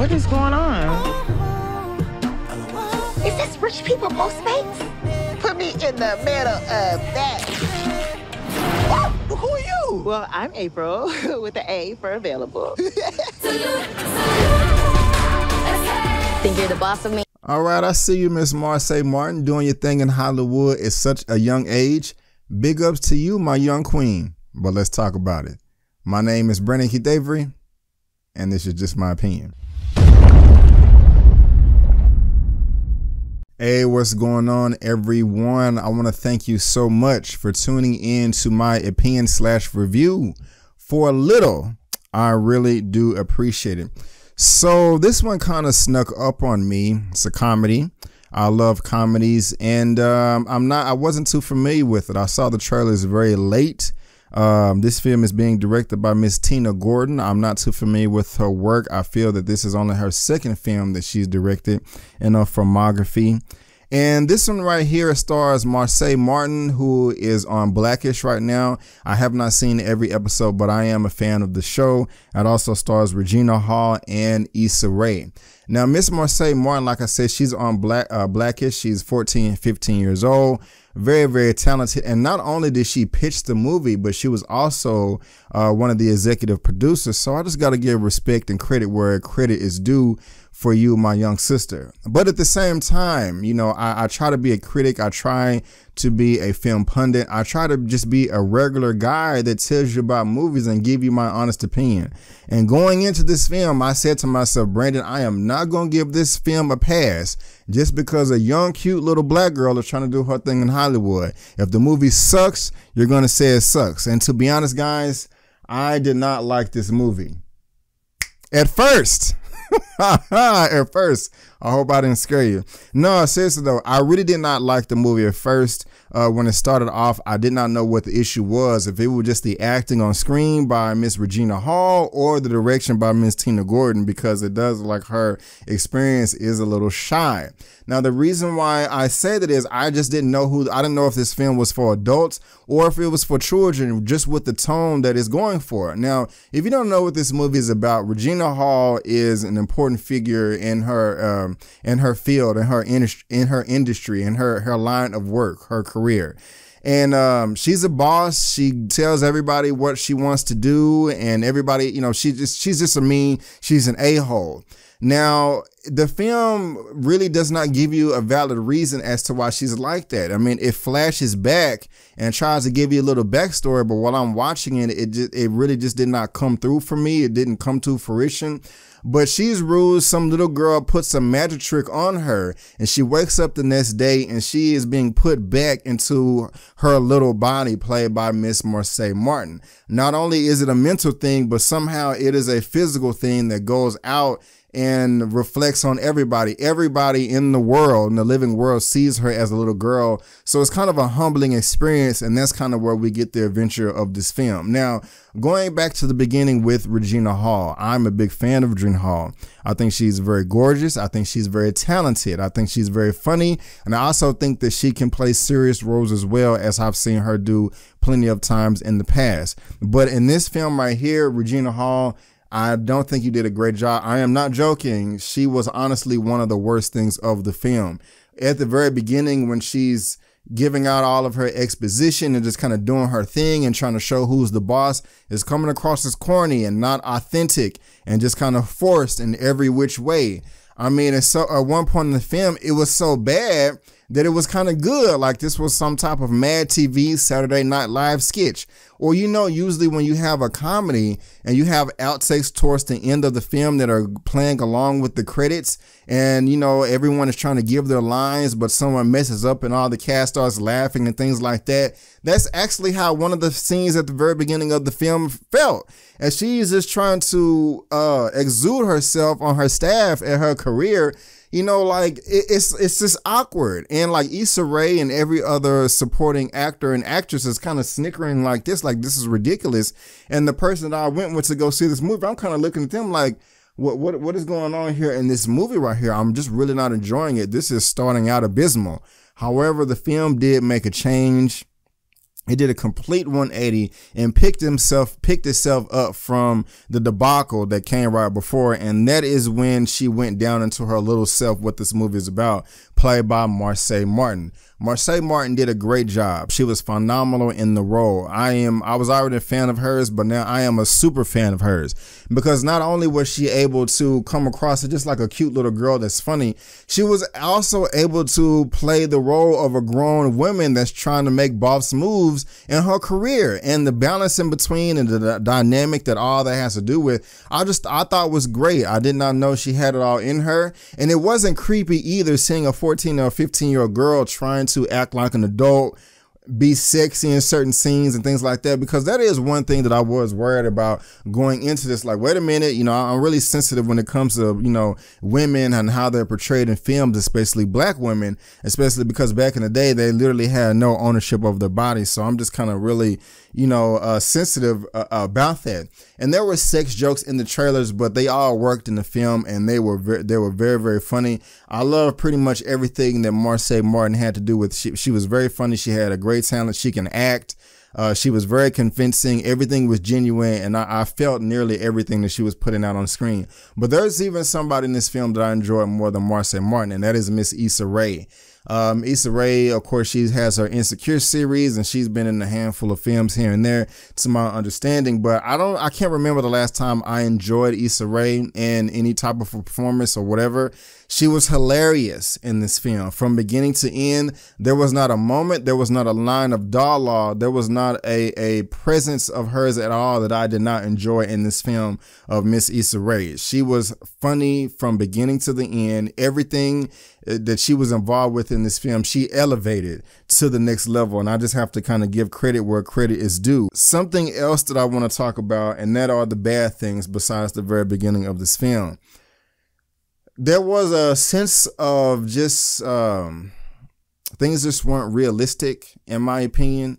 What is going on? Is this rich people Postmates? Put me in the middle of that. Who are you? Well, I'm April with the A for available. Think you're the boss of me? All right, I see you, Miss Marsai Martin, doing your thing in Hollywood at such a young age. Big ups to you, my young queen. But let's talk about it. My name is Brandon Keith Avery, and this is just my opinion. Hey, what's going on, everyone? I want to thank you so much for tuning in to my opinion/review for a little. I really do appreciate it. So this one kind of snuck up on me. It's a comedy. I love comedies, and I wasn't too familiar with it. I saw the trailers very late. This film is being directed by Miss Tina Gordon. I'm not too familiar with her work. I feel that this is only her second film that she's directed in her filmography. And this one right here stars Marsai Martin, who is on Blackish right now. I have not seen every episode, but I am a fan of the show. It also stars Regina Hall and Issa Rae. Now, Miss Marsai Martin, like I said, she's on Blackish. She's 14, 15 years old. Very, very talented. And not only did she pitch the movie, but she was also one of the executive producers. So I just got to give respect and credit where credit is due for you, my young sister. But at the same time, you know, I try to be a critic. I try to be a film pundit. I try to just be a regular guy that tells you about movies and give you my honest opinion. And going into this film, I said to myself, Brandon, I am not going to give this film a pass just because a young, cute little black girl is trying to do her thing in Hollywood. If the movie sucks, you're going to say it sucks. And to be honest, guys, I did not like this movie. At first. At first. I hope I didn't scare you. No, seriously though, I really did not like the movie at first. When it started off, I did not know what the issue was. If it was just the acting on screen by Miss Regina Hall or the direction by Miss Tina Gordon, because it does look like her experience is a little shy. Now, the reason why I say that is I just didn't know I didn't know if this film was for adults or if it was for children, just with the tone that it's going for. Now, if you don't know what this movie is about, Regina Hall is an important figure in her field, in her industry, in her line of work, her career. And she's a boss. She tells everybody what she wants to do, and everybody, you know, she's just she's an a-hole. Now, the film really does not give you a valid reason as to why she's like that. I mean, it flashes back and tries to give you a little backstory, but while I'm watching it, it really just did not come through for me. It didn't come to fruition. But she's rude. Some little girl puts a magic trick on her, and she wakes up the next day and she is being put back into her little body, played by Miss Marsai Martin. Not only is it a mental thing, but somehow it is a physical thing that goes out and reflects on everybody. Everybody in the world, in the living world, sees her as a little girl. So it's kind of a humbling experience, and that's kind of where we get the adventure of this film. Now, going back to the beginning with Regina Hall, I'm a big fan of Regina Hall. I think she's very gorgeous. I think she's very talented. I think she's very funny. And I also think that she can play serious roles as well, as I've seen her do plenty of times in the past. But in this film right here, Regina Hall, I don't think you did a great job. I am not joking. She was honestly one of the worst things of the film. At the very beginning, when she's giving out all of her exposition and just kind of doing her thing and trying to show who's the boss, is coming across as corny and not authentic and just kind of forced in every which way. I mean, it's so at one point in the film, it was so bad that it was kind of good. Like this was some type of Mad TV Saturday Night Live sketch. Or, you know, usually when you have a comedy and you have outtakes towards the end of the film that are playing along with the credits, and, you know, everyone is trying to give their lines, but someone messes up and all the cast starts laughing and things like that. That's actually how one of the scenes at the very beginning of the film felt. And she's just trying to exude herself on her staff and her career. You know, like it's just awkward. And like Issa Rae and every other supporting actor and actress is kind of snickering like this is ridiculous. And the person that I went with to go see this movie, I'm kind of looking at them like, what is going on here in this movie right here? I'm just really not enjoying it. This is starting out abysmal. However, the film did make a change. It did a complete 180 and picked itself up from the debacle that came right before. And that is when she went down into her little self, what this movie is about, played by Marsai Martin. Marsai Martin did a great job. She was phenomenal in the role. I was already a fan of hers, but now I am a super fan of hers, because not only was she able to come across as just like a cute little girl that's funny, she was also able to play the role of a grown woman that's trying to make boss moves in her career, and the balance in between and the dynamic that all that has to do with, I thought was great. I did not know she had it all in her, and it wasn't creepy either, seeing a 14 or 15-year-old girl trying to act like an adult, be sexy in certain scenes and things like that, because that is one thing that I was worried about going into this. Like, wait a minute, you know, I'm really sensitive when it comes to, you know, women and how they're portrayed in films, especially black women, especially because back in the day, they literally had no ownership of their bodies. So I'm just kind of really, you know, sensitive about that. And there were sex jokes in the trailers, but they all worked in the film, and they were very, very funny. I love pretty much everything that Marsai Martin had to do with. She was very funny. She had a great talent. She can act. She was very convincing. Everything was genuine, and I felt nearly everything that she was putting out on screen. But there's even somebody in this film that I enjoyed more than Marsai Martin, and that is Miss Issa Rae. Issa Rae, of course, she has her Insecure series, and she's been in a handful of films here and there, to my understanding. But I can't remember the last time I enjoyed Issa Rae in any type of performance or whatever. She was hilarious in this film from beginning to end. There was not a moment, there was not a line of dialogue, there was not a presence of hers at all that I did not enjoy in this film of Miss Issa Rae. She was funny from beginning to the end. Everything that she was involved with in this film, she elevated to the next level, and I just have to kind of give credit where credit is due. Something else that I want to talk about, and that are the bad things besides the very beginning of this film. There was a sense of just things just weren't realistic, in my opinion.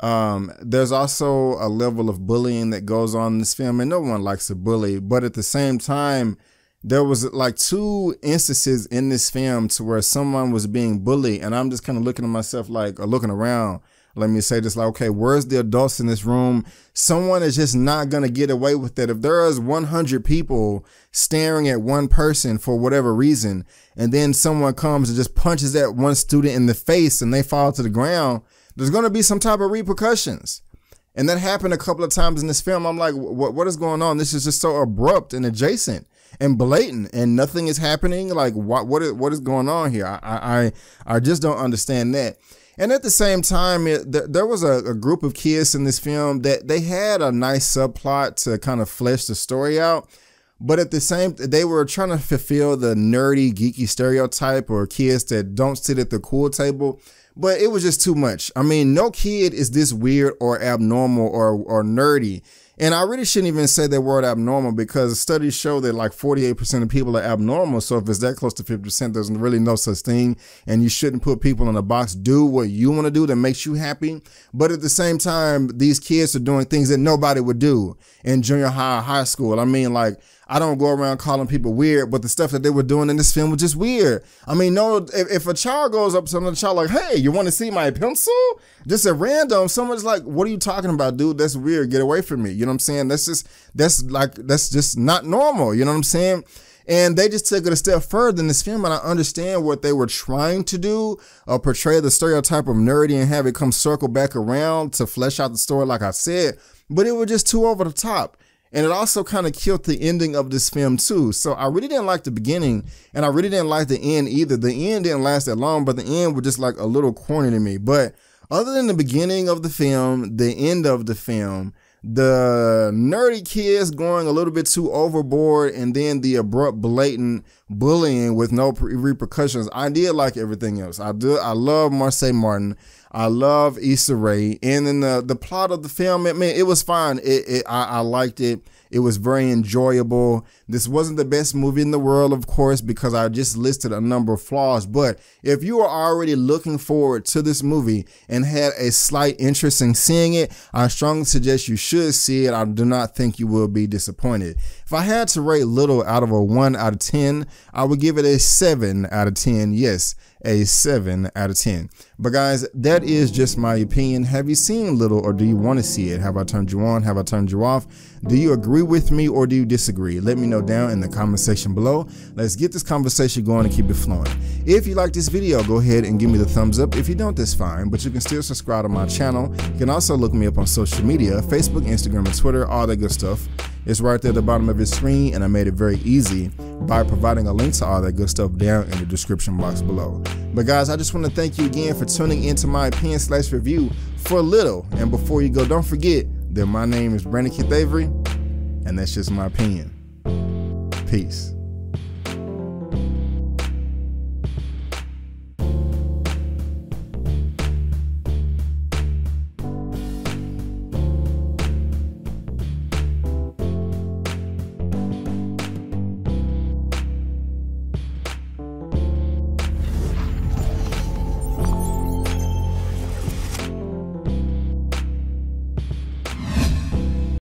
There's also a level of bullying that goes on in this film, and no one likes a bully. But at the same time, there was like 2 instances in this film to where someone was being bullied, and I'm just kind of looking at myself like, or looking around, let me say this, like, okay, where's the adults in this room? Someone is just not going to get away with that. If there is 100 people staring at one person for whatever reason, and then someone comes and just punches that one student in the face and they fall to the ground, there's going to be some type of repercussions. And that happened a couple of times in this film. I'm like, what is going on? This is just so abrupt and adjacent and blatant, and nothing is happening. Like, what is going on here? I just don't understand that. And at the same time, there was a group of kids in this film that they had a nice subplot to kind of flesh the story out. But at the same, they were trying to fulfill the nerdy, geeky stereotype, or kids that don't sit at the cool table. But it was just too much. I mean, no kid is this weird or abnormal or nerdy. And I really shouldn't even say that word abnormal, because studies show that like 48% of people are abnormal. So if it's that close to 50%, there's really no such thing. And you shouldn't put people in a box. Do what you want to do that makes you happy. But at the same time, these kids are doing things that nobody would do in junior high or high school. I mean, like, I don't go around calling people weird, but the stuff that they were doing in this film was just weird. I mean, no, if a child goes up to another child like, hey, you want to see my pencil? Just at random, someone's like, what are you talking about, dude? That's weird. Get away from me. You know what I'm saying? That's just not normal. You know what I'm saying? And they just took it a step further in this film, and I understand what they were trying to do, portray the stereotype of nerdy and have it come circle back around to flesh out the story, like I said, but it was just too over the top. And it also kind of killed the ending of this film too. So I really didn't like the beginning, and I really didn't like the end either. The end didn't last that long, but the end was just like a little corny to me. But other than the beginning of the film, the end of the film, the nerdy kids going a little bit too overboard, and then the abrupt, blatant bullying with no repercussions, I did like everything else. I love Marsai Martin. I love Issa Rae. And then the plot of the film, it was fine. I liked it. It was very enjoyable. This wasn't the best movie in the world, of course, because I just listed a number of flaws. But if you are already looking forward to this movie and had a slight interest in seeing it, I strongly suggest you should see it. I do not think you will be disappointed. If I had to rate Little out of a 1 out of 10, I would give it a 7 out of 10. Yes, a 7 out of 10. But guys, that is just my opinion. Have you seen Little, or do you want to see it? Have I turned you on? Have I turned you off? Do you agree with me or do you disagree? Let me know down in the comment section below. Let's get this conversation going and keep it flowing. If you like this video, go ahead and give me the thumbs up. If you don't, that's fine, but you can still subscribe to my channel. You can also look me up on social media, Facebook, Instagram, and Twitter, all that good stuff. It's right there at the bottom of your screen, and I made it very easy by providing a link to all that good stuff down in the description box below. But guys, I just want to thank you again for tuning into my opinion/review for Little. And before you go, don't forget that my name is Brandon Keith Avery, and that's just my opinion. Peace.